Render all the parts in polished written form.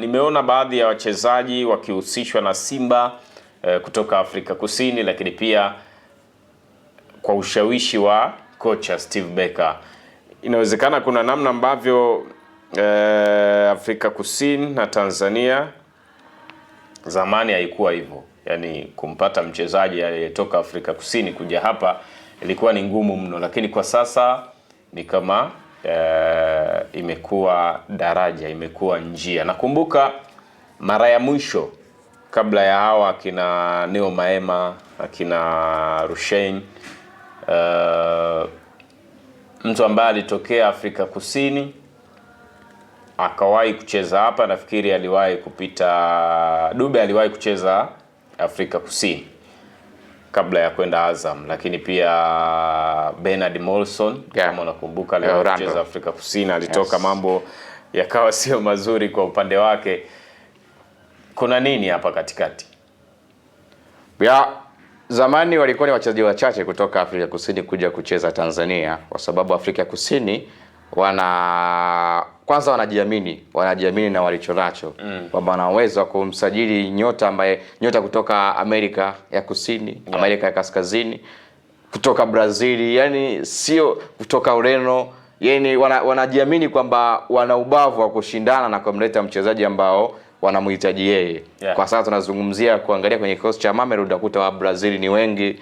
nimeona baadhi ya wachezaji wakihusishwa na Simba kutoka Afrika Kusini, lakini pia kwa ushawishi wa kocha Steve Barker. Inawezekana kuna namna ambavyo Afrika Kusini na Tanzania zamani haikuwa hivyo. Yaani kumpata mchezaji aliyetoka Afrika Kusini kuja hapa ilikuwa ni ngumu mno, lakini kwa sasa ni kama imekuwa daraja, imekuwa njia. Nakumbuka mara ya mwisho kabla ya hawa akina Neo Maema, akina Rushain, mtu ambaye alitokea Afrika Kusini akawahi kucheza hapa, nafikiri aliwahi kupita Dube, aliwahi kucheza Afrika Kusini kabla ya kwenda Azam, lakini pia Bernard Molson kama unakumbuka aliwahi kucheza Afrika Kusini, alitoka mambo yakawa sio mazuri kwa upande wake. Kuna nini hapa katikati? Zamani walikuwa ni wachezaji wachache kutoka Afrika Kusini kuja kucheza Tanzania, kwa sababu Afrika Kusini kwanza wanajiamini na walichonacho, kwamba wana uwezo wa kumsajili nyota kutoka Amerika ya Kusini, Amerika ya Kaskazini, kutoka Brazil, yani sio kutoka Ureno. Yani wanajiamini kwamba wana ubavu wa kushindana na kumleta mchezaji ambao wanamhitaji yeye. Kwa sasa tunazungumzia kuangalia kwenye kikosi cha Mamelodi, utakuta wa Brazil ni wengi,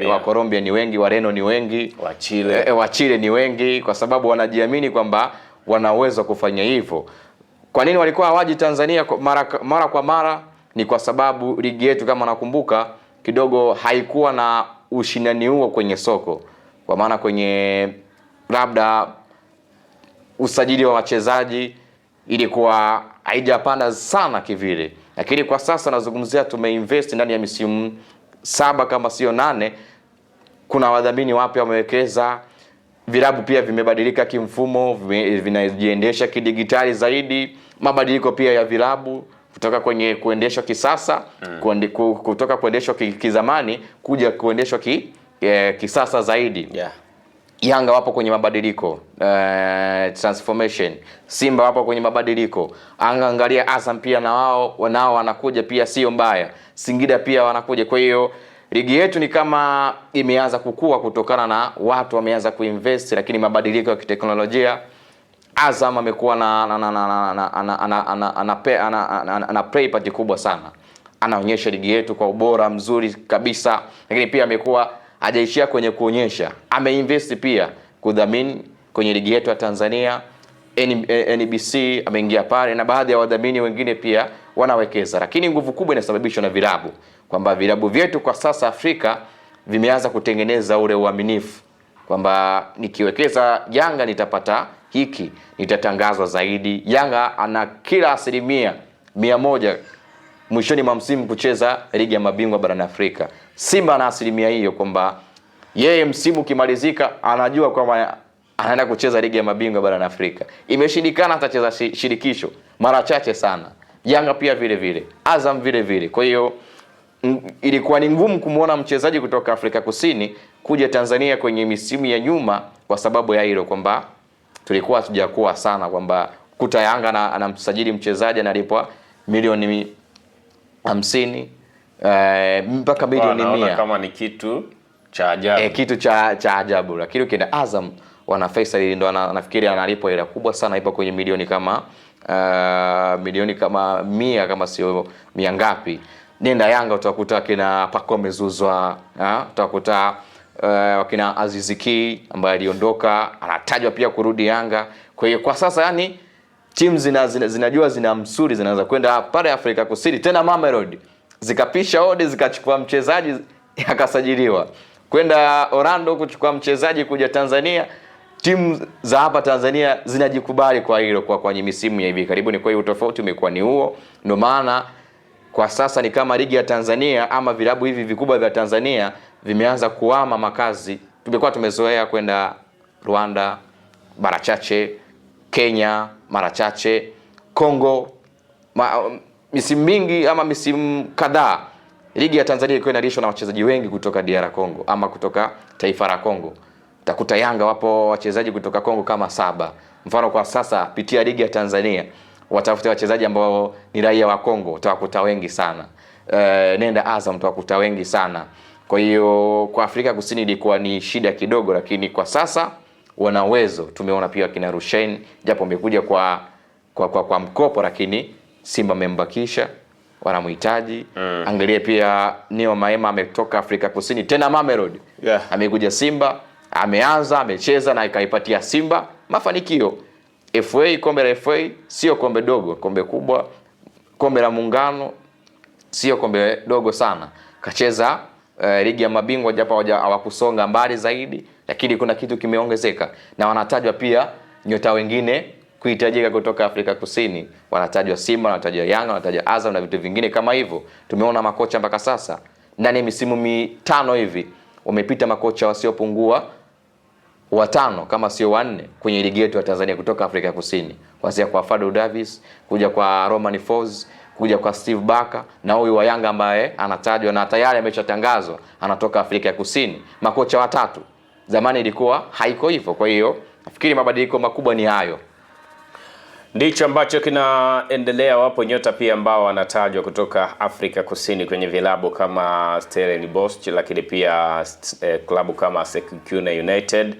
wa Colombia ni wengi, Wareno ni wengi, wa Chile ni wengi, kwa sababu wanajiamini kwamba wana uwezo kufanya hivyo. Kwa nini walikuwa hawaji Tanzania mara kwa mara? Ni kwa sababu ligi yetu kama nakumbuka kidogo haikuwa na ushindani huo kwenye soko, kwa maana kwenye labda usajili wa wachezaji ilikuwa haijapanda sana kivile. Lakini kwa sasa nazungumzia tumeinvest ndani ya misimu 7 kama sio 8, kuna wadhamini wapya wamewekeza, vilabu pia vimebadilika kimfumo, vinajiendesha kidigitali zaidi, mabadiliko pia ya vilabu kutoka kwenye kuendeshwa kisasa, kutoka kuendeshwa kizamani kuja kuendeshwa kisasa zaidi. Yanga wapo kwenye mabadiliko, transformation. Simba wapo kwenye mabadiliko. Angalia Azam pia na wao wanakuja pia sio mbaya. Singida pia wanakuja. Kwa hiyo ligi yetu ni kama imeanza kukua kutokana na watu wameanza kuinvest, lakini mabadiliko ya kiteknolojia. Azam amekuwa ana play part kubwa sana. Anaonyesha ligi yetu kwa ubora mzuri kabisa, lakini pia amekuwa hajaishia kwenye kuonyesha, ameinvest pia kudhamini kwenye ligi yetu ya Tanzania. NBC ameingia pale na baadhi ya wadhamini wengine pia wanawekeza, lakini nguvu kubwa inasababishwa na vilabu, kwamba vilabu vyetu kwa sasa Afrika vimeanza kutengeneza ule uaminifu kwamba nikiwekeza Yanga nitapata hiki, nitatangazwa zaidi. Yanga ana kila 100% mwishoni mwa msimu kucheza ligi ya mabingwa barani Afrika. Simba na 100% hiyo, kwamba yeye msimu kimalizika anajua kwamba anaenda kucheza ligi ya mabingwa barani Afrika. Imeshindikana atacheza shirikisho mara chache sana. Yanga pia vile vile, Azam vile vile. Kwa hiyo ilikuwa ni ngumu kumuona mchezaji kutoka Afrika Kusini kuja Tanzania kwenye misimu ya nyuma, kwa sababu ya hilo, kwamba tulikuwa tujakuwa sana kwamba kuta Yanga anamsajili mchezaji analipwa milioni 50 mpaka milioni 100 kama ni kitu cha ajabu. Kitu cha ajabu. Lakini ukienda Azam wana Faisal ndo nafikiri analipwa ile kubwa sana, ipo kwenye milioni kama 100 kama sio 100 ngapi. Nenda Yanga utakuta kina Pacome Zouzoua, utakuta wakina Aziziki ambaye aliondoka anatajwa pia kurudi Yanga. Kwa hiyo kwa sasa yani timu zinajua zina msuri, zinaanza kwenda pale Afrika Kusini, tena Mamelodi zikapisha odi zikachukua mchezaji akasajiliwa kwenda Orlando kuchukua mchezaji kuja Tanzania. Timu za hapa Tanzania zinajikubali kwa hilo kwa kwenye misimu ya hivi karibuni. Kwa hiyo utofauti umekuwa ni huo. Ndio maana kwa sasa ni kama ligi ya Tanzania ama vilabu hivi vikubwa vya Tanzania vimeanza kuhama makazi. Tumekuwa tumezoea kwenda Rwanda mara chache, Kenya mara chache, Kongo misimu mingi ama misimu kadhaa ligi ya Tanzania ilikuwa inalishwa na wachezaji wengi kutoka DR Congo ama kutoka taifa la Kongo. Utakuta Yanga wapo wachezaji kutoka Kongo kama 7. Mfano kwa sasa pitia ligi ya Tanzania watafute wachezaji ambao ni raia wa Kongo, utawakuta wengi sana. Nenda Azam utawakuta wengi sana. Kwa hiyo kwa Afrika Kusini ilikuwa ni shida kidogo, lakini kwa sasa wana uwezo. Tumeona pia kina Rushain, japo amekuja kwa mkopo, lakini Simba amembakisha, wanamhitaji. Angalia pia Neo Maema ametoka Afrika Kusini tena Mamelodi. Amekuja Simba, ameanza, amecheza na ikaipatia Simba mafanikio. FA, kombe la FA sio kombe dogo, kombe kubwa. Kombe la Muungano sio kombe dogo sana. Kacheza ligi ya mabingwa, japo hawakusonga mbali zaidi, lakini kuna kitu kimeongezeka. Na wanatajwa pia nyota wengine kuhitajika kutoka Afrika Kusini. Wanatajwa Simba, wanatajwa Yanga, wanatajwa Azam na vitu vingine kama hivyo. Tumeona makocha mpaka sasa ndani ya misimu 5 hivi wamepita makocha wasiopungua 5 kama sio 4 kwenye ligi yetu ya Tanzania kutoka Afrika Kusini. Kuanzia kwa Fadlu Davis, kuja kwa Romain Folz, kuja kwa Steve Barker, na huyu wa Yanga ambaye anatajwa na tayari ameshatangazwa anatoka Afrika Kusini. Makocha 3. Zamani ilikuwa haiko hivyo. Kwa hiyo nafikiri mabadiliko makubwa ni hayo. Ndicho ambacho kinaendelea. Wapo nyota pia ambao wanatajwa kutoka Afrika Kusini kwenye vilabu kama Stellenbosch, lakini pia klabu kama Sekhukhune United,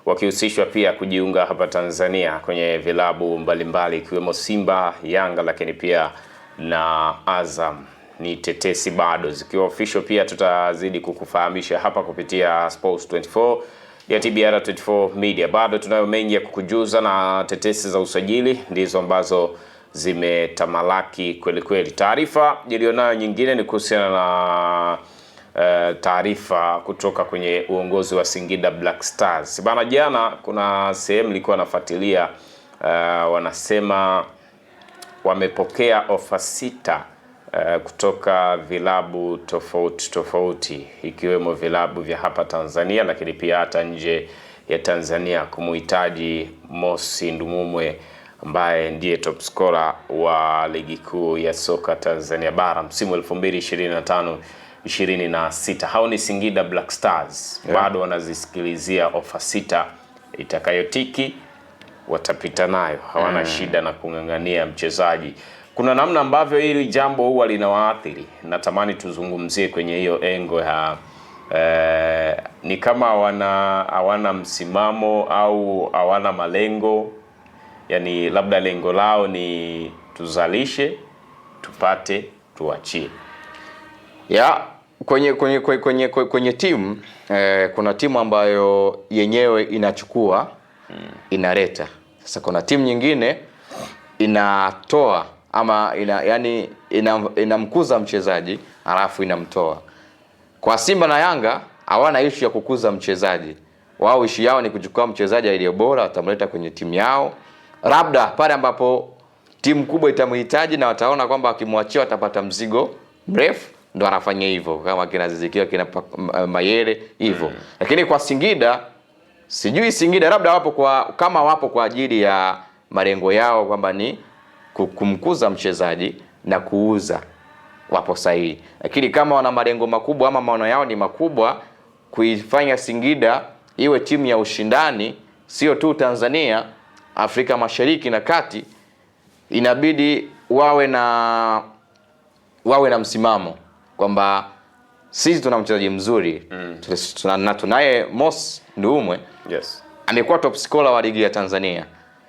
wakihusishwa pia kujiunga hapa Tanzania kwenye vilabu mbalimbali ikiwemo Simba, Yanga, lakini pia na Azam. Ni tetesi bado zikiwa official, pia tutazidi kukufahamisha hapa kupitia Sports 24 ya TBR 24 Media. Bado tunayo mengi ya kukujuza, na tetesi za usajili ndizo ambazo zimetamalaki kweli kweli. Taarifa ilionayo nyingine ni kuhusiana na taarifa kutoka kwenye uongozi wa Singida Black Stars. Bana, jana kuna sehemu nilikuwa nafuatilia, wanasema wamepokea ofa 6 kutoka vilabu tofauti ikiwemo vilabu vya hapa Tanzania, lakini pia hata nje ya Tanzania kumuhitaji Mosi Ndumumwe ambaye ndiye top scorer wa ligi kuu ya soka Tanzania bara msimu 2025-26. Hao ni Singida Black Stars. Bado wanazisikilizia ofa 6, itakayotiki watapita nayo, hawana shida na kung'ang'ania mchezaji. Kuna namna ambavyo hili jambo huwa linawaathiri, natamani tuzungumzie kwenye hiyo engo ya ni kama hawana msimamo au hawana malengo. Yani labda lengo lao ni tuzalishe, tupate, tuachie. Kwenye timu kuna timu ambayo yenyewe inachukua, inaleta. Sasa kuna timu nyingine inatoa ama inamkuza mchezaji alafu inamtoa. Kwa Simba na Yanga hawana issue ya kukuza mchezaji. Wao issue yao ni kuchukua mchezaji aliye bora, watamleta kwenye timu yao. Labda pale ambapo timu kubwa itamhitaji na wataona kwamba wakimwachia watapata mzigo mrefu, ndo anafanya hivyo, kama kina Zizikia, kina Mayele hivyo. Lakini kwa Singida, sijui Singida labda wapo kwa ajili ya malengo yao kwamba ni kumkuza mchezaji na kuuza, wapo sahihi. Lakini kama wana malengo makubwa ama maono yao ni makubwa kuifanya Singida iwe timu ya ushindani, sio tu Tanzania, Afrika Mashariki na Kati, inabidi wawe na msimamo kwamba sisi tuna mchezaji mzuri. Tunaye Mosi Ndumumwe. Yes. Amekuwa top scorer wa ligi ya Tanzania.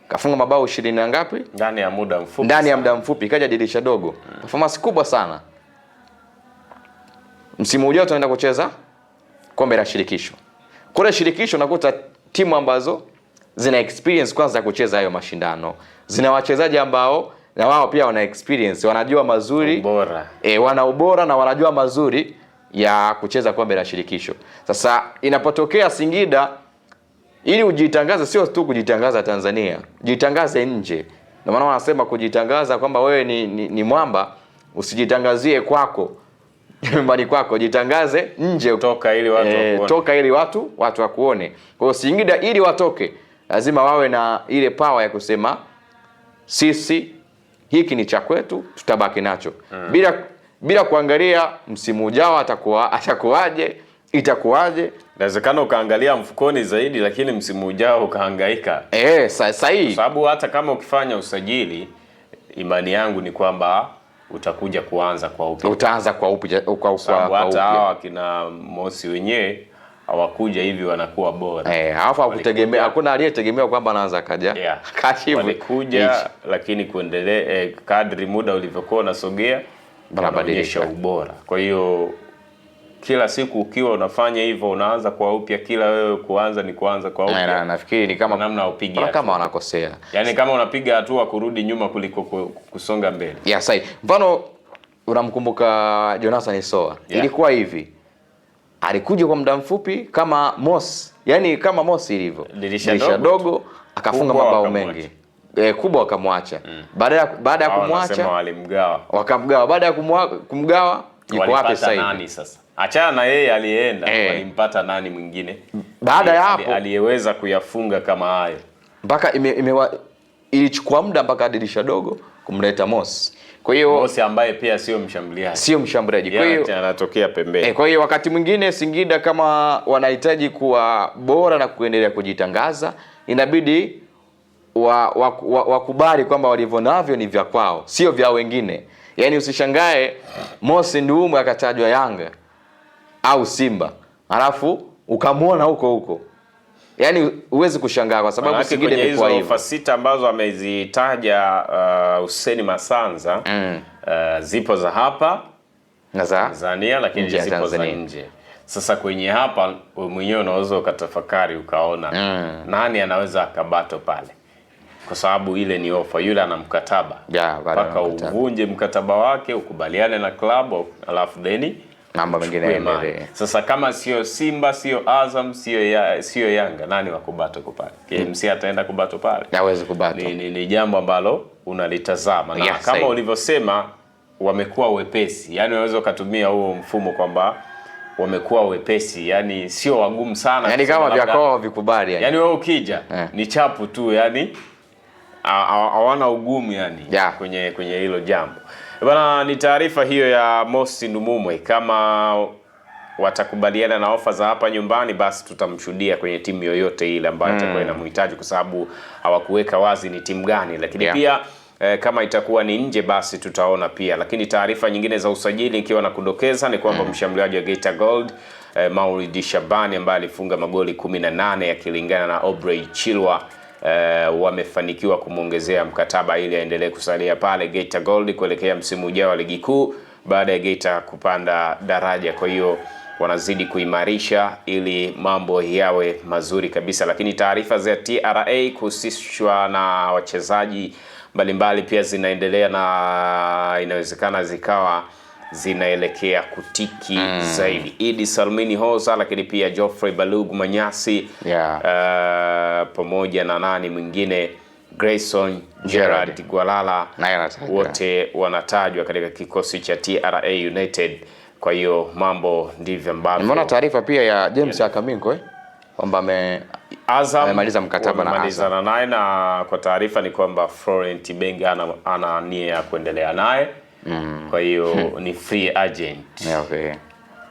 Kafunga mabao 20 na ngapi? Ndani ya muda mfupi. Ndani ya muda mfupi, kaja dirisha dogo. Performance kubwa sana. Msimu ujao tunaenda kucheza kombe la shirikisho. Kule shirikisho nakuta timu ambazo zina experience kwanza ya kucheza hayo mashindano. Zina wachezaji ambao na wao pia wana experience, wanajua mazuri, ubora. Wana ubora na wanajua mazuri ya kucheza kombe la shirikisho. Sasa inapotokea Singida, ili ujitangaze, sio tu kujitangaza Tanzania, jitangaze nje. Ndio maana wanasema kujitangaza kwamba wewe ni mwamba, usijitangazie kwako nyumbani kwako, jitangaze nje, toka ili watu wakuone. Toka ili watu wakuone. Kwa hiyo Singida ili watoke lazima wawe na ile power ya kusema sisi hiki ni cha kwetu, tutabaki nacho. Bila kuangalia msimu ujao atakuwaje, itakuwaje. Inawezekana ukaangalia mfukoni zaidi, lakini msimu ujao ukahangaika. Sahihi. Sababu hata kama ukifanya usajili, imani yangu ni kwamba utakuja kuanza kwa upya. Utaanza kwa upya kwa hata hawa kina Mosi wenyewe hawakuja hivi wanakuwa bora. Alafu hakutegemea, hakuna aliyetegemea kwamba anaanza kaja. Kashifu. Walikuja lakini kuendelea kadri muda ulivyokuwa unasogea wanabadilisha ubora. Kwa hiyo kila siku ukiwa unafanya hivyo unaanza kwa upya, kila wewe kuanza ni kuanza kwa upya. Nafikiri ni kama namna upige kama wanakosea. Yaani kama unapiga hatua kurudi nyuma kuliko kusonga mbele. Sahi. Mfano unamkumbuka Jonathan Soa. Ilikuwa hivi. Alikuja kwa muda mfupi kama Moss. Yaani kama Moss ilivyo. Dirisha dogo akafunga mabao mengi. Kubwa wakamwacha. Baada ya kumwacha walimgawa. Wakamgawa. Baada ya kumgawa yuko wapi sasa hivi? Nani sasa? Achana na yeye aliyeenda, walimpata nani mwingine? Baada ya hapo aliyeweza kuyafunga kama hayo. Mpaka ilichukua muda mpaka dirisha dogo kumleta Moss. Kwa hiyo Moss ambaye pia sio mshambuliaji. Kwa hiyo anatokea pembeni. Kwa hiyo wakati mwingine Singida kama wanahitaji kuwa bora na kuendelea kujitangaza, inabidi wakubali kwamba walivyonavyo ni vya kwao, sio vya wengine. Yaani usishangae Moss Nduumu akatajwa Yanga au Simba, alafu ukamwona huko. Yaani huwezi kushangaa kwa sababu Singida imekuwa hivyo. Hizo ofa 6 ambazo amezitaja Hussein Masanza zipo za hapa na za Tanzania, lakini zipo za nje. Sasa kwenye hapa mwenyewe unaweza ukatafakari ukaona nani anaweza akabato pale. Kwa sababu ile ni ofa, yule ana mkataba. Mpaka uvunje mkataba wake, ukubaliane na klabu, alafu deni mambo mengine yaendelee. Sasa kama sio Simba, sio Azam, sio Yanga, nani wa kubato pale? KMC ataenda kubato pale? Hawezi kubato. Ni jambo ambalo unalitazama. Na kama ulivyosema wamekuwa wepesi. Yaani unaweza kutumia huo mfumo kwamba wamekuwa wepesi, yani sio wagumu sana. Yaani kama vya kwao vikubali yani. Yaani wewe ukija ni chapu tu, yani hawana ugumu yani kwenye hilo jambo. Bwana, ni taarifa hiyo ya Moss Ndumumwe. Kama watakubaliana na ofa za hapa nyumbani, basi tutamshuhudia kwenye timu yoyote ile ambayo itakuwa inamhitaji, kwa sababu hawakuweka wazi ni timu gani. Lakini pia kama itakuwa ni nje, basi tutaona pia. Lakini taarifa nyingine za usajili ikiwa na kudokeza ni kwamba mshambuliaji wa Geita Gold Maulid Shabani ambaye alifunga magoli 18 yakilingana na Aubrey Chilwa wamefanikiwa kumwongezea mkataba ili aendelee kusalia pale Geita Gold kuelekea msimu ujao wa ligi kuu baada ya Geita kupanda daraja. Kwa hiyo wanazidi kuimarisha ili mambo yawe mazuri kabisa. Lakini taarifa za TRA kuhusishwa na wachezaji mbalimbali pia zinaendelea na inawezekana zikawa zinaelekea kutiki zaidi. Idi Salmini Hoza, lakini pia Geoffrey Balugu Manyasi pamoja na nani mwingine, Grayson Gerard Gwalala, wote wanatajwa katika kikosi cha TRA United. Kwa hiyo mambo ndivyo ambavyo. Nimeona taarifa pia ya James Akaminko kwamba amemaliza mkataba na Azam naye, na kwa taarifa ni kwamba Florent Ibenge ana nia ya kuendelea naye. Kwa hiyo ni free agent.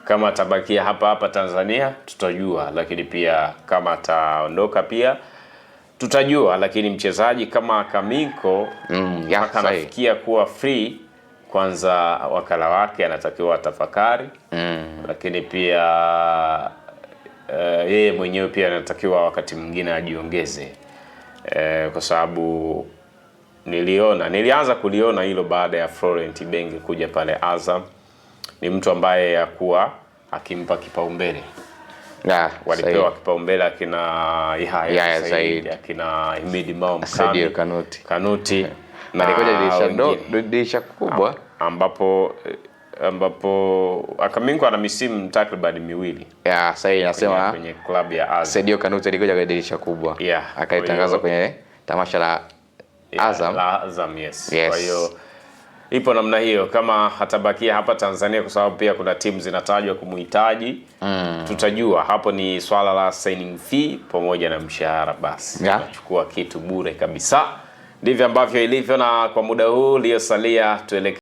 Kama atabakia hapa Tanzania tutajua, lakini pia kama ataondoka pia tutajua. Lakini mchezaji kama Akaminko anafikia kuwa free, kwanza wakala wake anatakiwa tafakari, lakini pia yeye mwenyewe pia anatakiwa wakati mwingine ajiongeze, kwa sababu nilianza kuliona hilo baada ya Florent Ibenge kuja pale Azam. Ni mtu ambaye yakuwa akimpa kipaumbele. Walipewa kipaumbele akina Yahya Said, akina Himidi Mao Mkami, Kanuti na dirisha kubwa ambapo Akaminko ana misimu takriban miwili. Sasa inasema kwenye klabu ya Azam. Sadio Kanuti alikuja kwa dirisha kubwa. Akaitangaza kwenye tamasha la Azam. Kwa hiyo ipo namna hiyo. Kama hatabakia hapa Tanzania, kwa sababu pia kuna timu zinatajwa kumuhitaji, tutajua. Hapo ni swala la signing fee pamoja na mshahara, basi tunachukua kitu bure kabisa. Ndivyo ambavyo ilivyo, na kwa muda huu uliosalia tuelekee